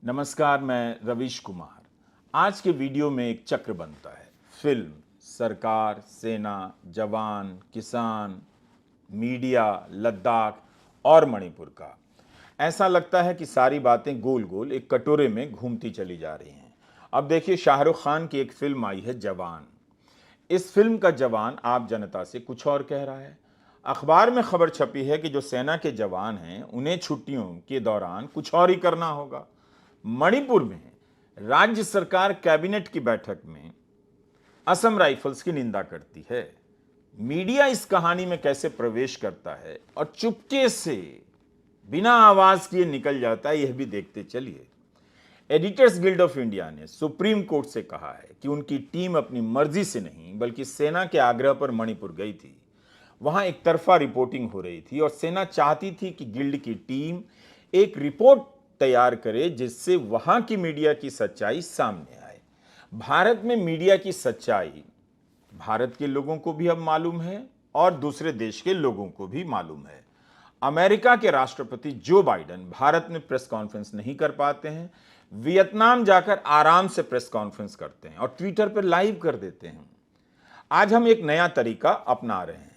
नमस्कार, मैं रवीश कुमार। आज के वीडियो में एक चक्र बनता है। फिल्म, सरकार, सेना, जवान, किसान, मीडिया, लद्दाख और मणिपुर का। ऐसा लगता है कि सारी बातें गोल गोल एक कटोरे में घूमती चली जा रही हैं। अब देखिए, शाहरुख खान की एक फिल्म आई है जवान। इस फिल्म का जवान आप जनता से कुछ और कह रहा है। अखबार में खबर छपी है कि जो सेना के जवान हैं उन्हें छुट्टियों के दौरान कुछ और ही करना होगा। मणिपुर में राज्य सरकार कैबिनेट की बैठक में असम राइफल्स की निंदा करती है। मीडिया इस कहानी में कैसे प्रवेश करता है और चुपके से बिना आवाज किए निकल जाता है, यह भी देखते चलिए। एडिटर्स गिल्ड ऑफ इंडिया ने सुप्रीम कोर्ट से कहा है कि उनकी टीम अपनी मर्जी से नहीं बल्कि सेना के आग्रह पर मणिपुर गई थी। वहां एक तरफा रिपोर्टिंग हो रही थी और सेना चाहती थी कि गिल्ड की टीम एक रिपोर्ट तैयार करे जिससे वहां की मीडिया की सच्चाई सामने आए। भारत में मीडिया की सच्चाई भारत के लोगों को भी अब मालूम है और दूसरे देश के लोगों को भी मालूम है। अमेरिका के राष्ट्रपति जो बाइडेन भारत में प्रेस कॉन्फ्रेंस नहीं कर पाते हैं, वियतनाम जाकर आराम से प्रेस कॉन्फ्रेंस करते हैं और ट्विटर पर लाइव कर देते हैं। आज हम एक नया तरीका अपना रहे हैं।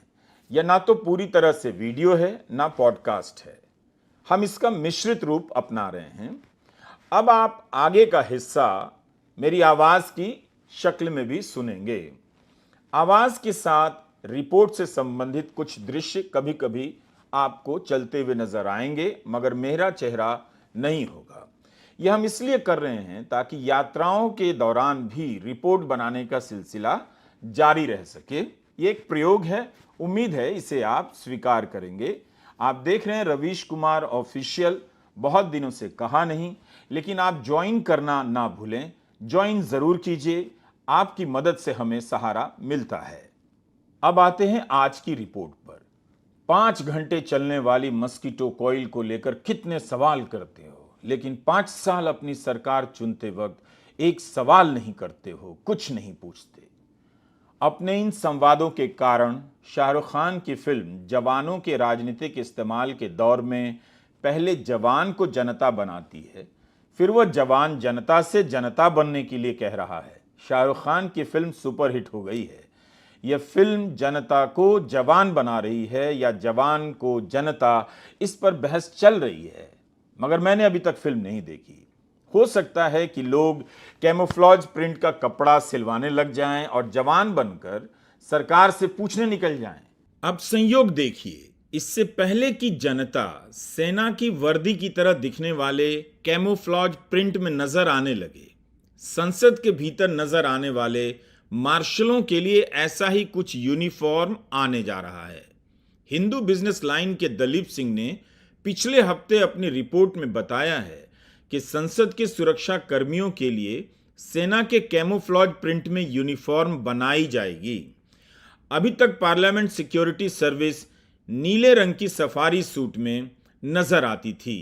यह ना तो पूरी तरह से वीडियो है, ना पॉडकास्ट है। हम इसका मिश्रित रूप अपना रहे हैं। अब आप आगे का हिस्सा मेरी आवाज की शक्ल में भी सुनेंगे। आवाज के साथ रिपोर्ट से संबंधित कुछ दृश्य कभी कभी आपको चलते हुए नजर आएंगे, मगर मेरा चेहरा नहीं होगा। यह हम इसलिए कर रहे हैं ताकि यात्राओं के दौरान भी रिपोर्ट बनाने का सिलसिला जारी रह सके। ये एक प्रयोग है, उम्मीद है इसे आप स्वीकार करेंगे। आप देख रहे हैं रवीश कुमार ऑफिशियल। बहुत दिनों से कहा नहीं, लेकिन आप ज्वाइन करना ना भूलें। ज्वाइन जरूर कीजिए, आपकी मदद से हमें सहारा मिलता है। अब आते हैं आज की रिपोर्ट पर। 5 घंटे चलने वाली मस्कीटो कॉइल को लेकर कितने सवाल करते हो, लेकिन 5 साल अपनी सरकार चुनते वक्त एक सवाल नहीं करते हो, कुछ नहीं पूछते। अपने इन संवादों के कारण शाहरुख खान की फिल्म जवानों के राजनीतिक इस्तेमाल के दौर में पहले जवान को जनता बनाती है, फिर वह जवान जनता से जनता बनने के लिए कह रहा है। शाहरुख खान की फिल्म सुपरहिट हो गई है। यह फिल्म जनता को जवान बना रही है या जवान को जनता, इस पर बहस चल रही है, मगर मैंने अभी तक फिल्म नहीं देखी। हो सकता है कि लोग कैमोफ्लॉज प्रिंट का कपड़ा सिलवाने लग जाएं और जवान बनकर सरकार से पूछने निकल जाएं। अब संयोग देखिए, इससे पहले कि जनता सेना की वर्दी की तरह दिखने वाले कैमोफ्लॉज प्रिंट में नजर आने लगे, संसद के भीतर नजर आने वाले मार्शलों के लिए ऐसा ही कुछ यूनिफॉर्म आने जा रहा है। हिंदू बिजनेस लाइन के दलीप सिंह ने पिछले हफ्ते अपनी रिपोर्ट में बताया है कि संसद के सुरक्षा कर्मियों के लिए सेना के कैमोफ्लॉज प्रिंट में यूनिफॉर्म बनाई जाएगी। अभी तक पार्लियामेंट सिक्योरिटी सर्विस नीले रंग की सफारी सूट में नजर आती थी।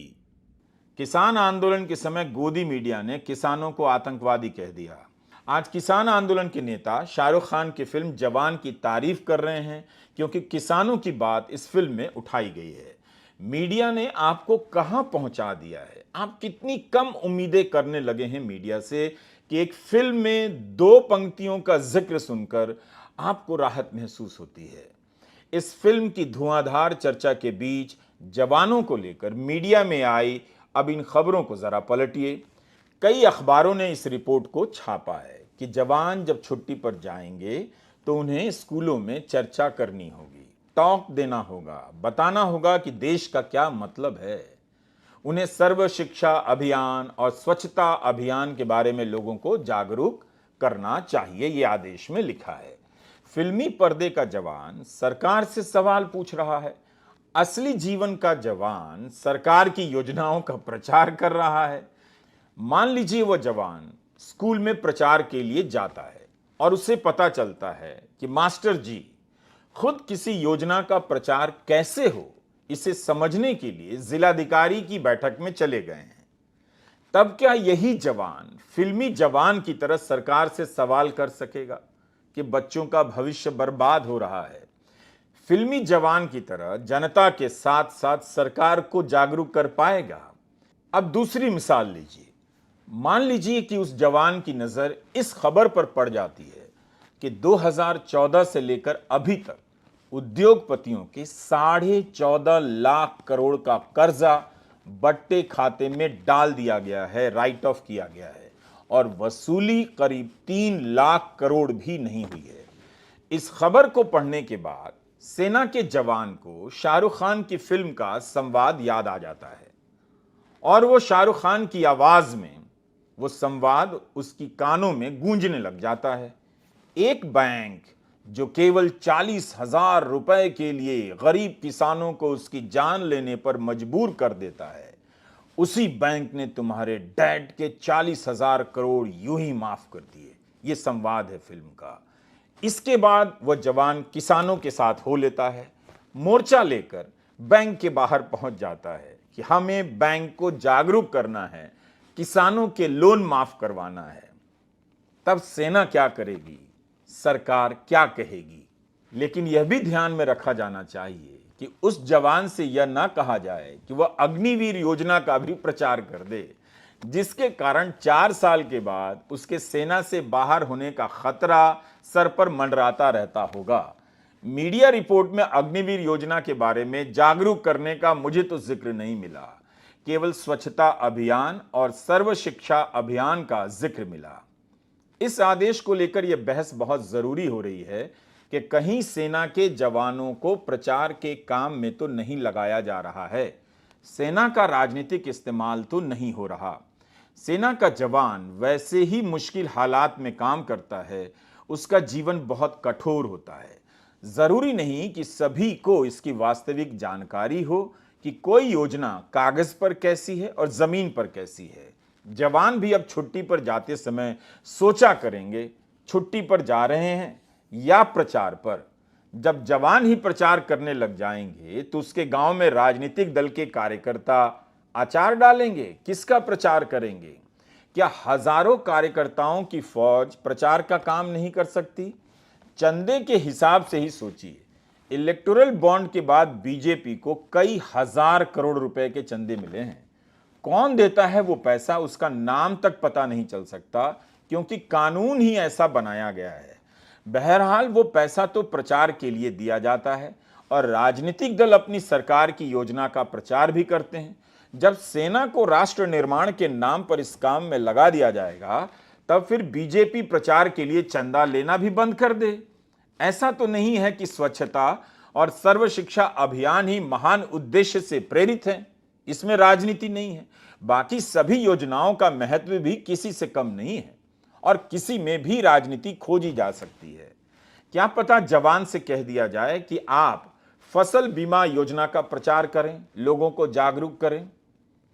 किसान आंदोलन के समय गोदी मीडिया ने किसानों को आतंकवादी कह दिया। आज किसान आंदोलन के नेता शाहरुख खान की फिल्म जवान की तारीफ कर रहे हैं क्योंकि किसानों की बात इस फिल्म में उठाई गई है। मीडिया ने आपको कहां पहुंचा दिया है? आप कितनी कम उम्मीदें करने लगे हैं मीडिया से कि एक फिल्म में 2 पंक्तियों का जिक्र सुनकर आपको राहत महसूस होती है। इस फिल्म की धुआंधार चर्चा के बीच जवानों को लेकर मीडिया में आई अब इन खबरों को जरा पलटिए। कई अखबारों ने इस रिपोर्ट को छापा है कि जवान जब छुट्टी पर जाएंगे तो उन्हें स्कूलों में चर्चा करनी होगी, टॉक देना होगा, बताना होगा कि देश का क्या मतलब है। उन्हें सर्व शिक्षा अभियान और स्वच्छता अभियान के बारे में लोगों को जागरूक करना चाहिए, ये आदेश में लिखा है। फिल्मी पर्दे का जवान सरकार से सवाल पूछ रहा है, असली जीवन का जवान सरकार की योजनाओं का प्रचार कर रहा है। मान लीजिए वह जवान स्कूल में प्रचार के लिए जाता है और उसे पता चलता है कि मास्टर जी खुद किसी योजना का प्रचार कैसे हो, इसे समझने के लिए जिलाधिकारी की बैठक में चले गए हैं। तब क्या यही जवान फिल्मी जवान की तरह सरकार से सवाल कर सकेगा कि बच्चों का भविष्य बर्बाद हो रहा है? फिल्मी जवान की तरह जनता के साथ साथ सरकार को जागरूक कर पाएगा? अब दूसरी मिसाल लीजिए। मान लीजिए कि उस जवान की नजर इस खबर पर पड़ जाती है कि 2014 से लेकर अभी तक उद्योगपतियों के 14.5 लाख करोड़ का कर्जा बट्टे खाते में डाल दिया गया है, राइट ऑफ किया गया है और वसूली करीब 3 लाख करोड़ भी नहीं हुई है। इस खबर को पढ़ने के बाद सेना के जवान को शाहरुख खान की फिल्म का संवाद याद आ जाता है और वो शाहरुख खान की आवाज में वो संवाद उसकी कानों में गूंजने लग जाता है। एक बैंक जो केवल 40,000 रुपए के लिए गरीब किसानों को उसकी जान लेने पर मजबूर कर देता है, उसी बैंक ने तुम्हारे डैड के 40,000 करोड़ यूं ही माफ कर दिए। ये संवाद है फिल्म का। इसके बाद वह जवान किसानों के साथ हो लेता है, मोर्चा लेकर बैंक के बाहर पहुंच जाता है कि हमें बैंक को जागरूक करना है, किसानों के लोन माफ करवाना है। तब सेना क्या करेगी, सरकार क्या कहेगी? लेकिन यह भी ध्यान में रखा जाना चाहिए कि उस जवान से यह ना कहा जाए कि वह अग्निवीर योजना का भी प्रचार कर दे, जिसके कारण 4 साल के बाद उसके सेना से बाहर होने का खतरा सर पर मंडराता रहता होगा। मीडिया रिपोर्ट में अग्निवीर योजना के बारे में जागरूक करने का मुझे तो जिक्र नहीं मिला, केवल स्वच्छता अभियान और सर्व शिक्षा अभियान का जिक्र मिला। इस आदेश को लेकर यह बहस बहुत जरूरी हो रही है कि कहीं सेना के जवानों को प्रचार के काम में तो नहीं लगाया जा रहा है, सेना का राजनीतिक इस्तेमाल तो नहीं हो रहा। सेना का जवान वैसे ही मुश्किल हालात में काम करता है, उसका जीवन बहुत कठोर होता है। जरूरी नहीं कि सभी को इसकी वास्तविक जानकारी हो कि कोई योजना कागज पर कैसी है और जमीन पर कैसी है। जवान भी अब छुट्टी पर जाते समय सोचा करेंगे, छुट्टी पर जा रहे हैं या प्रचार पर। जब जवान ही प्रचार करने लग जाएंगे तो उसके गांव में राजनीतिक दल के कार्यकर्ता आचार डालेंगे, किसका प्रचार करेंगे? क्या हजारों कार्यकर्ताओं की फौज प्रचार का काम नहीं कर सकती? चंदे के हिसाब से ही सोचिए, इलेक्टोरल बॉन्ड के बाद बीजेपी को कई हजार करोड़ रुपए के चंदे मिले हैं। कौन देता है वो पैसा, उसका नाम तक पता नहीं चल सकता, क्योंकि कानून ही ऐसा बनाया गया है। बहरहाल वो पैसा तो प्रचार के लिए दिया जाता है और राजनीतिक दल अपनी सरकार की योजना का प्रचार भी करते हैं। जब सेना को राष्ट्र निर्माण के नाम पर इस काम में लगा दिया जाएगा, तब फिर बीजेपी प्रचार के लिए चंदा लेना भी बंद कर दे। ऐसा तो नहीं है कि स्वच्छता और सर्व शिक्षा अभियान ही महान उद्देश्य से प्रेरित है, इसमें राजनीति नहीं है। बाकी सभी योजनाओं का महत्व भी किसी से कम नहीं है और किसी में भी राजनीति खोजी जा सकती है। क्या पता जवान से कह दिया जाए कि आप फसल बीमा योजना का प्रचार करें, लोगों को जागरूक करें,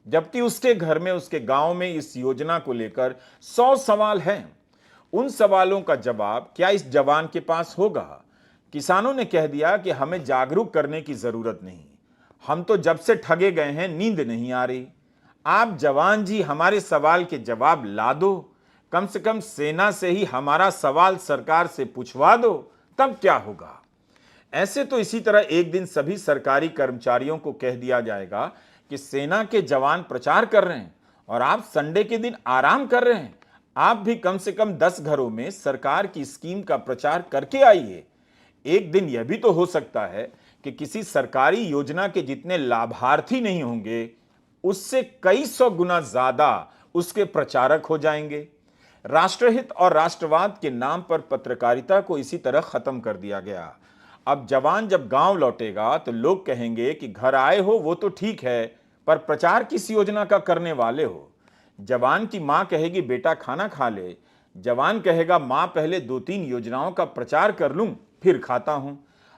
जबकि उसके घर में, उसके गांव में इस योजना को लेकर 100 सवाल हैं। उन सवालों का जवाब क्या इस जवान के पास होगा? किसानों ने कह दिया कि हमें जागरूक करने की जरूरत नहीं, हम तो जब से ठगे गए हैं नींद नहीं आ रही। आप जवान जी हमारे सवाल के जवाब ला दो, कम से कम सेना से ही हमारा सवाल सरकार से पूछवा दो, तब क्या होगा? ऐसे तो इसी तरह एक दिन सभी सरकारी कर्मचारियों को कह दिया जाएगा कि सेना के जवान प्रचार कर रहे हैं और आप संडे के दिन आराम कर रहे हैं। आप भी कम से कम 10 घरों में सरकार की स्कीम का प्रचार करके आइए। एक दिन यह भी तो हो सकता है कि किसी सरकारी योजना के जितने लाभार्थी नहीं होंगे, उससे कई 100 गुना ज्यादा उसके प्रचारक हो जाएंगे। राष्ट्रहित और राष्ट्रवाद के नाम पर पत्रकारिता को इसी तरह खत्म कर दिया गया। अब जवान जब गांव लौटेगा तो लोग कहेंगे कि घर आए हो वो तो ठीक है, पर प्रचार किस योजना का करने वाले हो? जवान की मां कहेगी बेटा खाना खा ले, जवान कहेगा मां पहले 2-3 योजनाओं का प्रचार कर लूं फिर खाता हूं।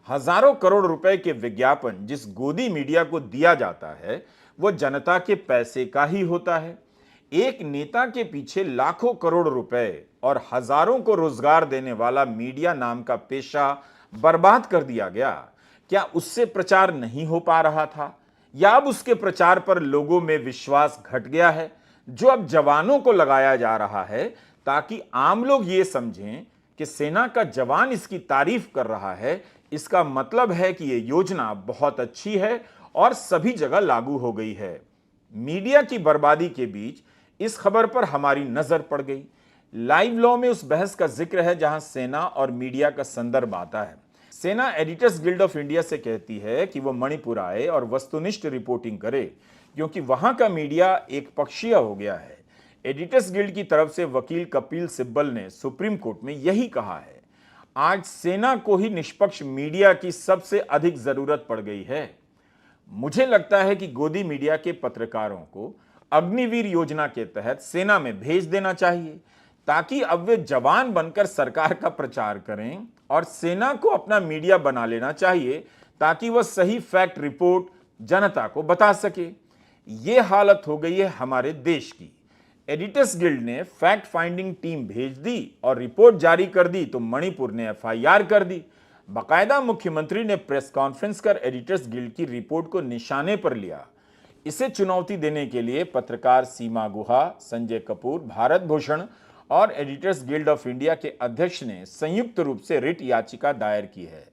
हजारों करोड़ रुपए के विज्ञापन जिस गोदी मीडिया को दिया जाता है, वो जनता के पैसे का ही होता है। एक नेता के पीछे लाखों करोड़ रुपए और हजारों को रोजगार देने वाला मीडिया नाम का पेशा बर्बाद कर दिया गया। क्या उससे प्रचार नहीं हो पा रहा था, या अब उसके प्रचार पर लोगों में विश्वास घट गया है, जो अब जवानों को लगाया जा रहा है ताकि आम लोग ये समझें कि सेना का जवान इसकी तारीफ कर रहा है, इसका मतलब है कि यह योजना बहुत अच्छी है और सभी जगह लागू हो गई है। मीडिया की बर्बादी के बीच इस खबर पर हमारी नजर पड़ गई। लाइव लॉ में उस बहस का जिक्र है जहां सेना और मीडिया का संदर्भ आता है। सेना एडिटर्स गिल्ड ऑफ इंडिया से कहती है कि वो मणिपुर आए और वस्तुनिष्ठ रिपोर्टिंग करे, क्योंकि वहां का मीडिया एक पक्षीय हो गया है। एडिटर्स गिल्ड की तरफ से वकील कपिल सिब्बल ने सुप्रीम कोर्ट में यही कहा है। आज सेना को ही निष्पक्ष मीडिया की सबसे अधिक जरूरत पड़ गई है। मुझे लगता है कि गोदी मीडिया के पत्रकारों को अग्निवीर योजना के तहत सेना में भेज देना चाहिए, ताकि अब वे जवान बनकर सरकार का प्रचार करें, और सेना को अपना मीडिया बना लेना चाहिए ताकि वह सही फैक्ट रिपोर्ट जनता को बता सके। यह हालत हो गई है हमारे देश की। एडिटर्स गिल्ड ने फैक्ट फाइंडिंग टीम भेज दी और रिपोर्ट जारी कर दी तो मणिपुर ने एफआईआर कर दी। बाकायदा मुख्यमंत्री ने प्रेस कॉन्फ्रेंस कर एडिटर्स गिल्ड की रिपोर्ट को निशाने पर लिया। इसे चुनौती देने के लिए पत्रकार सीमा गुहा, संजय कपूर, भारत भूषण और एडिटर्स गिल्ड ऑफ इंडिया के अध्यक्ष ने संयुक्त रूप से रिट याचिका दायर की है।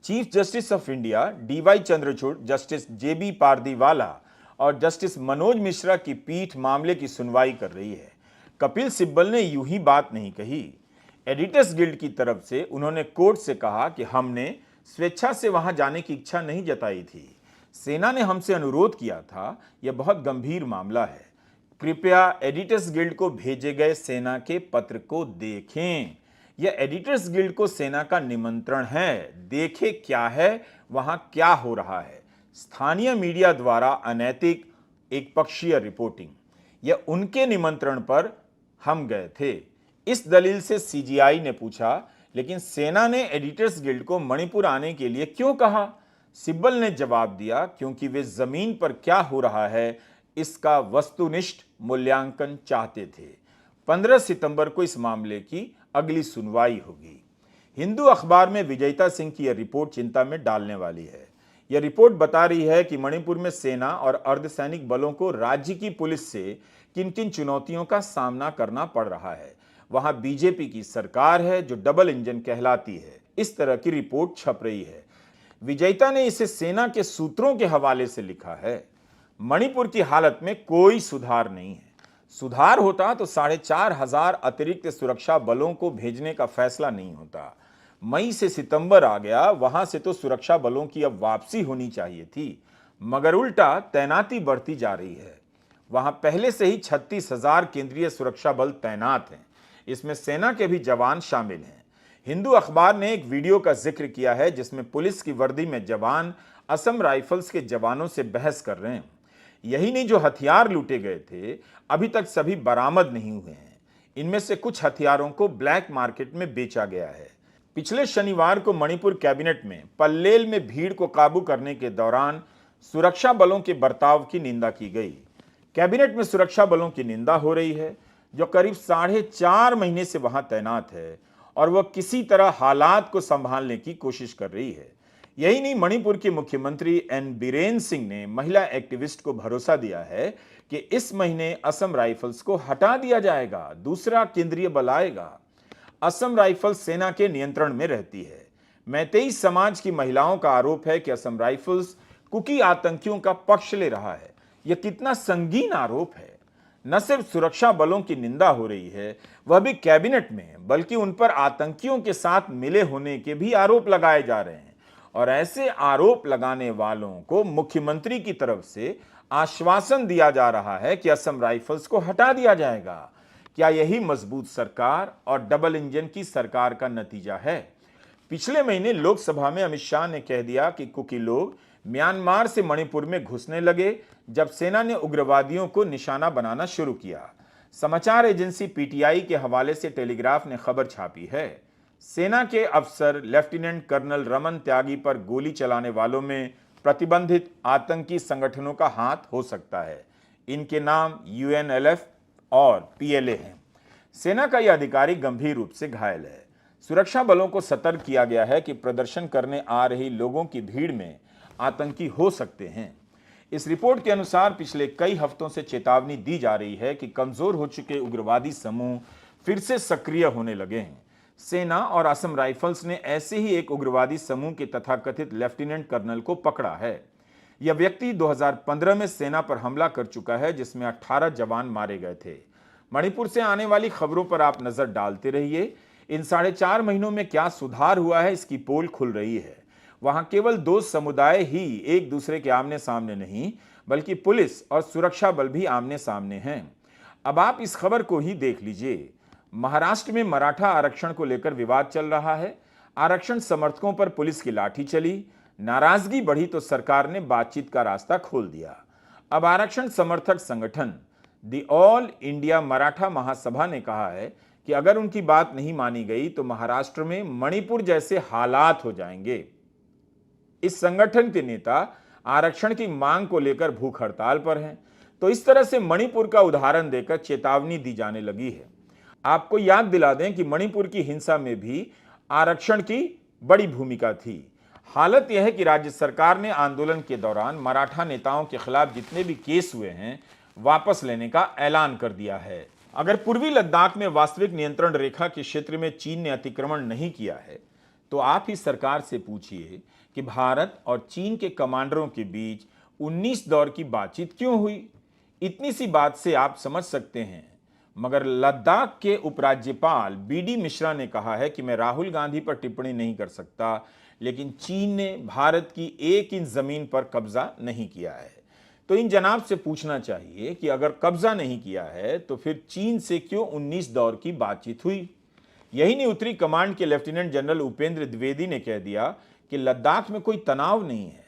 Chief justice of India DY Chandrachud, justice JB Pardiwala और जस्टिस मनोज मिश्रा की पीठ मामले की सुनवाई कर रही है। कपिल सिब्बल ने यूं ही बात नहीं कही। एडिटर्स गिल्ड की तरफ से उन्होंने कोर्ट से कहा कि हमने स्वेच्छा से वहां जाने की इच्छा नहीं जताई थी। सेना ने हमसे अनुरोध किया था। यह बहुत गंभीर मामला है। कृपया एडिटर्स गिल्ड को भेजे गए सेना के पत्र को देखें। यह एडिटर्स गिल्ड को सेना का निमंत्रण है। देखें क्या है, वहां क्या हो रहा है। स्थानीय मीडिया द्वारा अनैतिक एक पक्षीय रिपोर्टिंग, यह उनके निमंत्रण पर हम गए थे। इस दलील से सीजीआई ने पूछा, लेकिन सेना ने एडिटर्स गिल्ड को मणिपुर आने के लिए क्यों कहा? सिब्बल ने जवाब दिया, क्योंकि वे जमीन पर क्या हो रहा है इसका वस्तुनिष्ठ मूल्यांकन चाहते थे। 15 सितंबर को इस मामले की अगली सुनवाई होगी। हिंदू अखबार में विजेता सिंह की यह रिपोर्ट चिंता में डालने वाली है। यह रिपोर्ट बता रही है कि मणिपुर में सेना और अर्धसैनिक बलों को राज्य की पुलिस से किन किन चुनौतियों का सामना करना पड़ रहा है। वहां बीजेपी की सरकार है जो डबल इंजन कहलाती है। इस तरह की रिपोर्ट छप रही है। विजेता ने इसे सेना के सूत्रों के हवाले से लिखा है। मणिपुर की हालत में कोई सुधार नहीं है। सुधार होता तो 4,500 अतिरिक्त सुरक्षा बलों को भेजने का फैसला नहीं होता। मई से सितंबर आ गया, वहां से तो सुरक्षा बलों की अब वापसी होनी चाहिए थी, मगर उल्टा तैनाती बढ़ती जा रही है। वहां पहले से ही 36,000 केंद्रीय सुरक्षा बल तैनात हैं। इसमें सेना के भी जवान शामिल हैं। हिंदू अखबार ने एक वीडियो का जिक्र किया है जिसमें पुलिस की वर्दी में जवान असम राइफल्स के जवानों से बहस कर रहे हैं। यही नहीं, जो हथियार लूटे गए थे अभी तक सभी बरामद नहीं हुए हैं। इनमें से कुछ हथियारों को ब्लैक मार्केट में बेचा गया है। पिछले शनिवार को मणिपुर कैबिनेट में पल्लेल में भीड़ को काबू करने के दौरान सुरक्षा बलों के बर्ताव की निंदा की गई। कैबिनेट में सुरक्षा बलों की निंदा हो रही है जो करीब 4.5 महीने से वहां तैनात है और वह किसी तरह हालात को संभालने की कोशिश कर रही है। यही नहीं, मणिपुर के मुख्यमंत्री एन बीरेन सिंह ने महिला एक्टिविस्ट को भरोसा दिया है कि इस महीने असम राइफल्स को हटा दिया जाएगा, दूसरा केंद्रीय बल आएगा। असम राइफल्स सेना के नियंत्रण में रहती है। मैतेई समाज की महिलाओं का आरोप है कि असम राइफल्स कुकी आतंकियों का पक्ष ले रहा है। यह कितना संगीन आरोप है। न सिर्फ सुरक्षा बलों की निंदा हो रही है, वह भी कैबिनेट में, बल्कि उन पर आतंकियों के साथ मिले होने के भी आरोप लगाए जा रहे हैं। और ऐसे आरोप लगाने वालों को मुख्यमंत्री की तरफ से आश्वासन दिया जा रहा है कि असम राइफल्स को हटा दिया जाएगा। क्या यही मजबूत सरकार और डबल इंजन की सरकार का नतीजा है? पिछले महीने लोकसभा में अमित शाह ने कह दिया कि कुकी लोग म्यांमार से मणिपुर में घुसने लगे जब सेना ने उग्रवादियों को निशाना बनाना शुरू किया। समाचार एजेंसी पीटीआई के हवाले से टेलीग्राफ ने खबर छापी है। सेना के अफसर लेफ्टिनेंट कर्नल रमन त्यागी पर गोली चलाने वालों में प्रतिबंधित आतंकी संगठनों का हाथ हो सकता है। इनके नाम यूएनएलएफ और पीएलए हैं। सेना का यह अधिकारी गंभीर रूप से घायल है। सुरक्षा बलों को सतर्क किया गया है कि प्रदर्शन करने आ रही लोगों की भीड़ में आतंकी हो सकते हैं। इस रिपोर्ट के अनुसार पिछले कई हफ्तों से चेतावनी दी जा रही है कि कमजोर हो चुके उग्रवादी समूह फिर से सक्रिय होने लगे हैं। सेना और असम राइफल्स ने ऐसे ही एक उग्रवादी समूह के तथाकथित लेफ्टिनेंट कर्नल को पकड़ा है। यह व्यक्ति 2015 में सेना पर हमला कर चुका है जिसमें 18 जवान मारे गए थे। मणिपुर से आने वाली खबरों पर आप नजर डालते रहिए। इन 4.5 महीनों में क्या सुधार हुआ है, इसकी पोल खुल रही है। वहां केवल 2 समुदाय ही एक दूसरे के आमने सामने नहीं, बल्कि पुलिस और सुरक्षा बल भी आमने सामने हैं। अब आप इस खबर को ही देख लीजिए। महाराष्ट्र में मराठा आरक्षण को लेकर विवाद चल रहा है। आरक्षण समर्थकों पर पुलिस की लाठी चली, नाराजगी बढ़ी तो सरकार ने बातचीत का रास्ता खोल दिया। अब आरक्षण समर्थक संगठन दी ऑल इंडिया मराठा महासभा ने कहा है कि अगर उनकी बात नहीं मानी गई तो महाराष्ट्र में मणिपुर जैसे हालात हो जाएंगे। इस संगठन के नेता आरक्षण की मांग को लेकर भूख हड़ताल पर हैं। तो इस तरह से मणिपुर का उदाहरण देकर चेतावनी दी जाने लगी है। आपको याद दिला दें कि मणिपुर की हिंसा में भी आरक्षण की बड़ी भूमिका थी। हालत यह है कि राज्य सरकार ने आंदोलन के दौरान मराठा नेताओं के खिलाफ जितने भी केस हुए हैं वापस लेने का ऐलान कर दिया है। अगर पूर्वी लद्दाख में वास्तविक नियंत्रण रेखा के क्षेत्र में चीन ने अतिक्रमण नहीं किया है तो आप ही सरकार से पूछिए कि भारत और चीन के कमांडरों के बीच 19 दौर की बातचीत क्यों हुई। इतनी सी बात से आप समझ सकते हैं। मगर लद्दाख के उपराज्यपाल बीडी मिश्रा ने कहा है कि मैं राहुल गांधी पर टिप्पणी नहीं कर सकता, लेकिन चीन ने भारत की 1 इंच जमीन पर कब्जा नहीं किया है। तो इन जनाब से पूछना चाहिए कि अगर कब्जा नहीं किया है तो फिर चीन से क्यों 19 दौर की बातचीत हुई। यही नहीं, उत्तरी कमांड के लेफ्टिनेंट जनरल उपेंद्र द्विवेदी ने कह दिया कि लद्दाख में कोई तनाव नहीं है,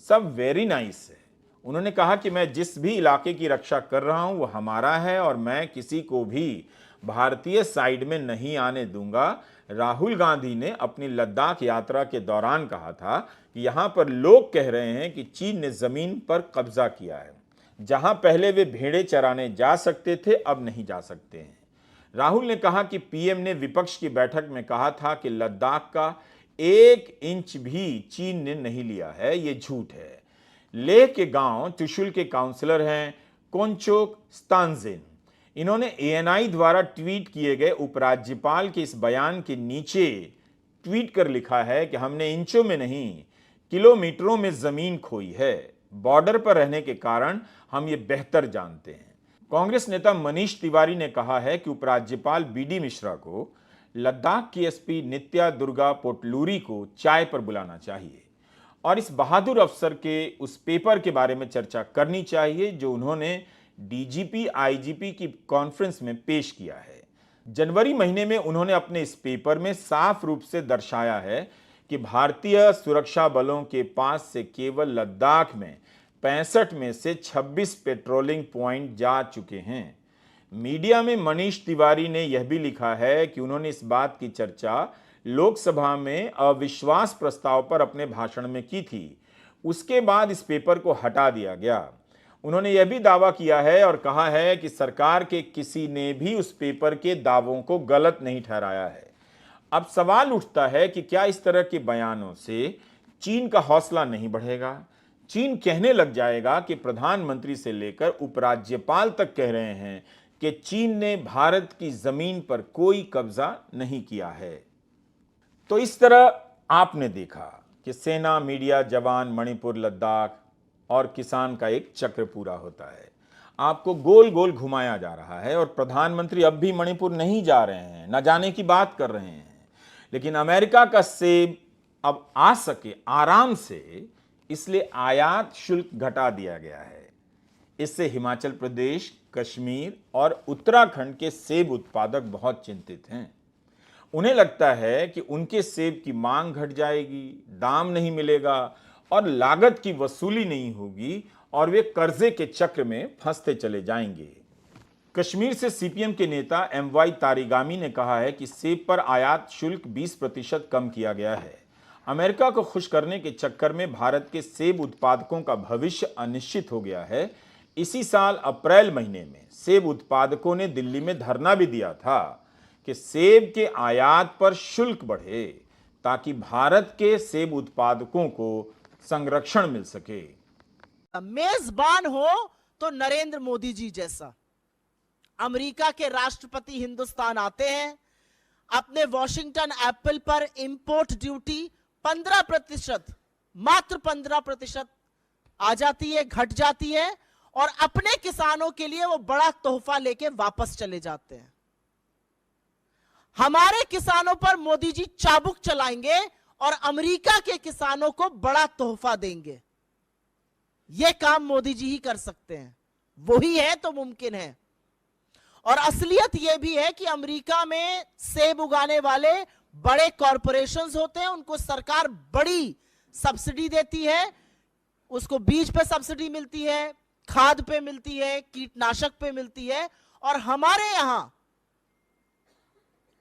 सब वेरी नाइस है। उन्होंने कहा कि मैं जिस भी इलाके की रक्षा कर रहा हूं वो हमारा है और मैं किसी को भी भारतीय साइड में नहीं आने दूंगा। राहुल गांधी ने अपनी लद्दाख यात्रा के दौरान कहा था कि यहां पर लोग कह रहे हैं कि चीन ने जमीन पर कब्जा किया है। जहां पहले वे भेड़े चराने जा सकते थे अब नहीं जा सकते हैं। राहुल ने कहा कि पीएम ने विपक्ष की बैठक में कहा था कि लद्दाख का 1 इंच भी चीन ने नहीं लिया है, ये झूठ है। लेह के गांव त्रिशूल के काउंसलर हैं कोंचोक स्तानजेन। इन्होंने एएनआई द्वारा ट्वीट किए गए उपराज्यपाल के इस बयान के नीचे ट्वीट कर लिखा है कि हमने इंचों में नहीं किलोमीटरों में जमीन खोई है। बॉर्डर पर रहने के कारण हम ये बेहतर जानते हैं। कांग्रेस नेता मनीष तिवारी ने कहा है कि उपराज्यपाल बीडी मिश्रा को लद्दाख की एसपी नित्या दुर्गा पोटलूरी को चाय पर बुलाना चाहिए और इस बहादुर अफसर के उस पेपर के बारे में चर्चा करनी चाहिए जो उन्होंने डीजीपी आईजीपी की कॉन्फ्रेंस में पेश किया है। जनवरी महीने में उन्होंने अपने इस पेपर में साफ रूप से दर्शाया है कि भारतीय सुरक्षा बलों के पास से केवल लद्दाख में 65 में से 26 पेट्रोलिंग पॉइंट जा चुके हैं। मीडिया में मनीष तिवारी ने यह भी लिखा है कि उन्होंने इस बात की चर्चा लोकसभा में अविश्वास प्रस्ताव पर अपने भाषण में की थी। उसके बाद इस पेपर को हटा दिया गया। उन्होंने यह भी दावा किया है और कहा है कि सरकार के किसी ने भी उस पेपर के दावों को गलत नहीं ठहराया है। अब सवाल उठता है कि क्या इस तरह के बयानों से चीन का हौसला नहीं बढ़ेगा। चीन कहने लग जाएगा कि प्रधानमंत्री से लेकर उपराज्यपाल तक कह रहे हैं कि चीन ने भारत की जमीन पर कोई कब्जा नहीं किया है। तो इस तरह आपने देखा कि सेना, मीडिया, जवान, मणिपुर, लद्दाख और किसान का एक चक्र पूरा होता है। आपको गोल गोल घुमाया जा रहा है और प्रधानमंत्री अब भी मणिपुर नहीं जा रहे हैं, न जाने की बात कर रहे हैं। लेकिन अमेरिका का सेब अब आ सके आराम से, इसलिए आयात शुल्क घटा दिया गया है। इससे हिमाचल प्रदेश, कश्मीर और उत्तराखंड के सेब उत्पादक बहुत चिंतित हैं। उन्हें लगता है कि उनके सेब की मांग घट जाएगी, दाम नहीं मिलेगा और लागत की वसूली नहीं होगी और वे कर्जे के चक्र में फंसते चले जाएंगे। कश्मीर से सीपीएम के नेता एमवाई तारिगामी ने कहा है कि सेब पर आयात शुल्क 20% कम किया गया है। अमेरिका को खुश करने के चक्कर में भारत के सेब उत्पादकों का भविष्य अनिश्चित हो गया है। इसी साल अप्रैल महीने में सेब उत्पादकों ने दिल्ली में धरना भी दिया था कि सेब के आयात पर शुल्क बढ़े ताकि भारत के सेब उत्पादकों को संरक्षण मिल सके। मेजबान हो तो नरेंद्र मोदी जी जैसा। अमेरिका के राष्ट्रपति हिंदुस्तान आते हैं, अपने वॉशिंगटन एप्पल पर इंपोर्ट ड्यूटी 15%, मात्र 15% आ जाती है, घट जाती है और अपने किसानों के लिए वो बड़ा तोहफा लेके वापस चले जाते हैं। हमारे किसानों पर मोदी जी चाबुक चलाएंगे और अमेरिका के किसानों को बड़ा तोहफा देंगे। यह काम मोदी जी ही कर सकते हैं, वही है तो मुमकिन है। और असलियत यह भी है कि अमेरिका में सेब उगाने वाले बड़े कॉरपोरेशंस होते हैं, उनको सरकार बड़ी सब्सिडी देती है, उसको बीज पे सब्सिडी मिलती है, खाद पे मिलती है, कीटनाशक पे मिलती है। और हमारे यहां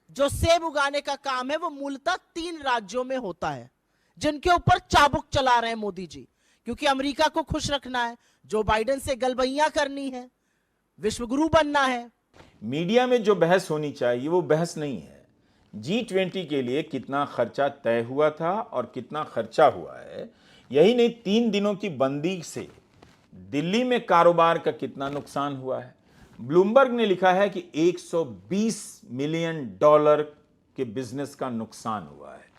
जो सेब उगाने का काम है वो मूलतः 3 राज्यों में होता है, जिनके ऊपर चाबुक चला रहे हैं मोदी जी, क्योंकि अमेरिका को खुश रखना है, जो बाइडेन से गलबैया करनी है, विश्वगुरु बनना है। मीडिया में जो बहस होनी चाहिए वो बहस नहीं है। G20 के लिए कितना खर्चा तय हुआ था और कितना खर्चा हुआ है, यही नहीं 3 दिनों की बंदी से दिल्ली में कारोबार का कितना नुकसान हुआ है। ब्लूमबर्ग ने लिखा है कि $120 मिलियन के बिजनेस का नुकसान हुआ है।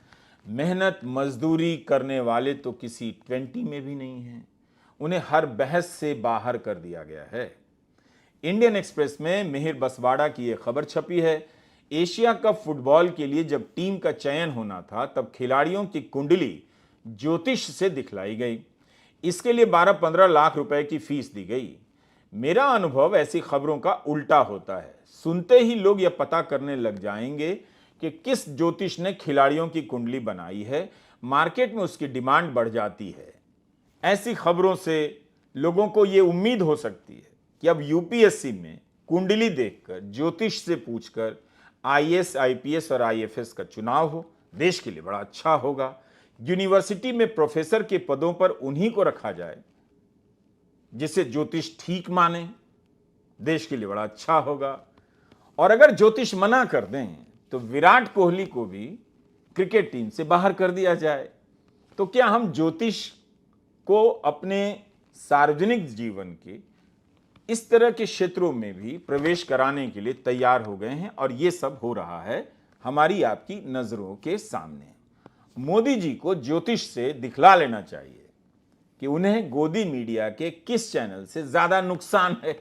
मेहनत मजदूरी करने वाले तो किसी 20 में भी नहीं हैं, उन्हें हर बहस से बाहर कर दिया गया है। इंडियन एक्सप्रेस में मिहिर बसवाड़ा की यह खबर छपी है। एशिया कप फुटबॉल के लिए जब टीम का चयन होना था तब खिलाड़ियों की कुंडली ज्योतिष से दिखलाई गई। इसके लिए 12-15 लाख रुपए की फीस दी गई। मेरा अनुभव ऐसी खबरों का उल्टा होता है। सुनते ही लोग यह पता करने लग जाएंगे कि किस ज्योतिष ने खिलाड़ियों की कुंडली बनाई है, मार्केट में उसकी डिमांड बढ़ जाती है। ऐसी खबरों से लोगों को यह उम्मीद हो सकती है कि अब यूपीएससी में कुंडली देखकर, ज्योतिष से पूछकर आईएएस, आईपीएस और आईएफएस का चुनाव हो, देश के लिए बड़ा अच्छा होगा। यूनिवर्सिटी में प्रोफेसर के पदों पर उन्हीं को रखा जाए जिसे ज्योतिष ठीक माने, देश के लिए बड़ा अच्छा होगा। और अगर ज्योतिष मना कर दें तो विराट कोहली को भी क्रिकेट टीम से बाहर कर दिया जाए। तो क्या हम ज्योतिष को अपने सार्वजनिक जीवन के इस तरह के क्षेत्रों में भी प्रवेश कराने के लिए तैयार हो गए हैं? और ये सब हो रहा है हमारी आपकी नजरों के सामने। मोदी जी को ज्योतिष से दिखला लेना चाहिए कि उन्हें गोदी मीडिया के किस चैनल से ज्यादा नुकसान है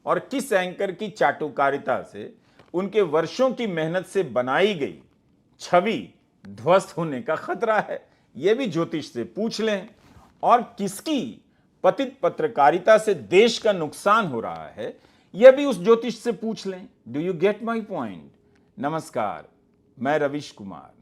और किस एंकर की चाटुकारिता से उनके वर्षों की मेहनत से बनाई गई छवि ध्वस्त होने का खतरा है। यह भी ज्योतिष से पूछ लें। और किसकी पतित पत्रकारिता से देश का नुकसान हो रहा है, यह भी उस ज्योतिष से पूछ लें। Do you get my point? नमस्कार, मैं रविश कुमार।